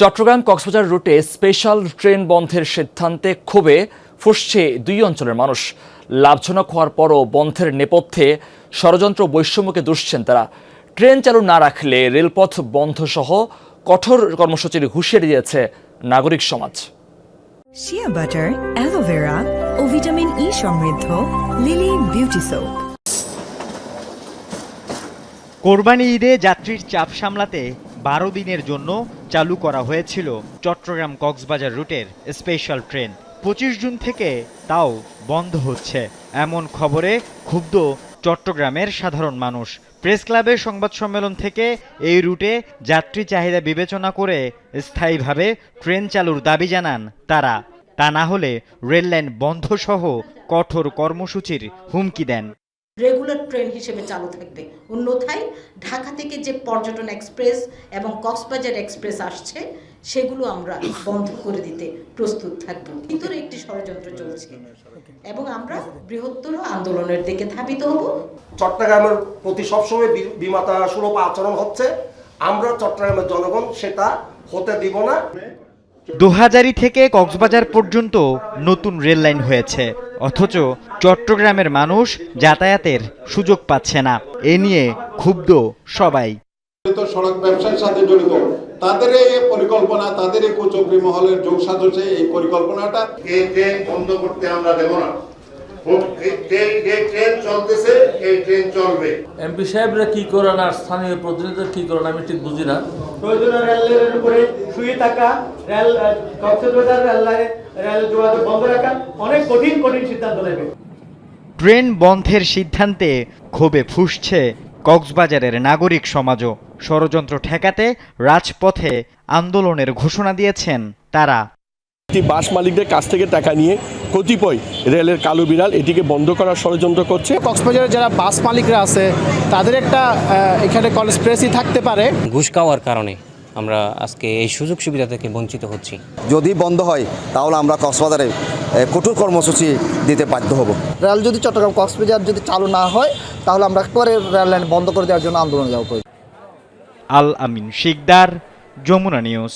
চট্টগ্রাম কক্সবাজার রুটে special train বন্ধের সিদ্ধান্তে ক্ষোভে ফুঁসছে দুই অঞ্চলের মানুষ। লাভজনক হওয়ার পরও বন্ধের নেপথ্যে ষড়যন্ত্র বৈষম্যকে দুষছেন তারা। ট্রেন চালু না রাখলে রেলপথ বন্ধ সহ কঠোর কর্মসূচির হুঁশিয়ারি দিয়েছে নাগরিক সমাজ। শিয়া বাটার, অ্যালোভেরা ও ভিটামিন ই সমৃদ্ধ লিলি বিউটি সোপ। কোরবানি ঈদে যাত্রীর চাপ সামলাতে 12 দিনের জন্য চালু করা হয়েছিল চট্টগ্রাম কক্সবাজার রুটের স্পেশাল ট্রেন। 25 জুন থেকে তাও বন্ধ হচ্ছে, এমন খবরে ক্ষুব্ধ চট্টগ্রামের সাধারণ মানুষ। প্রেস ক্লাবের সংবাদ সম্মেলন থেকে এই রুটে যাত্রী চাহিদা বিবেচনা করে স্থায়ীভাবে ট্রেন চালুর দাবি জানান তারা। তা না হলে রেললাইন বন্ধ সহ কঠোর কর্মসূচির হুমকি দেন। রেগুলার ট্রেন হিসেবে চালু থাকবে, অন্যথায় ঢাকা থেকে যে পর্যটন এক্সপ্রেস এবং কক্সবাজার এক্সপ্রেস আসছে সেগুলো আমরা বন্ধ করে দিতে প্রস্তুত থাকব। ভিতরে একটি ষড়যন্ত্র চলছে এবং আমরা বৃহত্তর আন্দোলনের দিকে ধাবিত হব। চট্টগ্রামের প্রতি সবসময় বিমাতা সুলভ আচরণ হচ্ছে, আমরা চট্টগ্রামের জনগণ সেটা হতে দিব না। দোহাজারী থেকে কক্সবাজার পর্যন্ত নতুন রেল লাইন হয়েছে, অথচ চট্টগ্রামের মানুষ যাতায়াতের সুযোগ পাচ্ছে না। এ নিয়ে ক্ষুব্ধ সবাই। সড়ক ব্যবসার সাথে জড়িত তাদের এই পরিকল্পনা, তাদের এই কুচক্রী মহলের যোগ সাজসে এই পরিকল্পনাটা এই ট্রেন বন্ধ করতে আমরা দেব না। ট্রেন চলতেছে, এই ট্রেন চলবে। এমপি সাহেবরা কি করেন আর স্থানীয় প্রতিনিধিরা কি করেন আমি ঠিক বুঝি না। প্রয়োজনীয় রেলের উপরে শুয়ে থাকা, রেল কক্সবাজার রেল যোগাযোগ বন্ধ রাখা, অনেক কঠিন সিদ্ধান্ত নেবে। ট্রেন বন্ধের সিদ্ধান্তে ক্ষোভে ফুঁসছে কক্সবাজারের নাগরিক সমাজও। ষড়যন্ত্র ঠেকাতে রাজপথে আন্দোলনের ঘোষণা দিয়েছেন তারা। বাস মালিকদের কাছ থেকে টাকা নিয়ে কতিপয় রেলের কালো বিড়াল এটিকে বন্ধ করার ষড়যন্ত্র করছে। কক্সবাজারের যারা বাস মালিকরা আছে তাদের একটা এখানে কনস্পিরেসি থাকতে পারে। ঘুষ খাওয়ার কারণে আমরা আজকে এই সুযোগ সুবিধা থেকে বঞ্চিত হচ্ছি। যদি বন্ধ হয় তাহলে আমরা কক্সবাজারে কঠোর কর্মসূচি দিতে বাধ্য হব। রেল যদি চট্টগ্রাম কক্সবাজার যদি চালু না হয় তাহলে আমরা পরে রেল লাইন বন্ধ করে দেওয়ার জন্য আন্দোলন যাব। আল আমিন শিকদার, যমুনা নিউজ।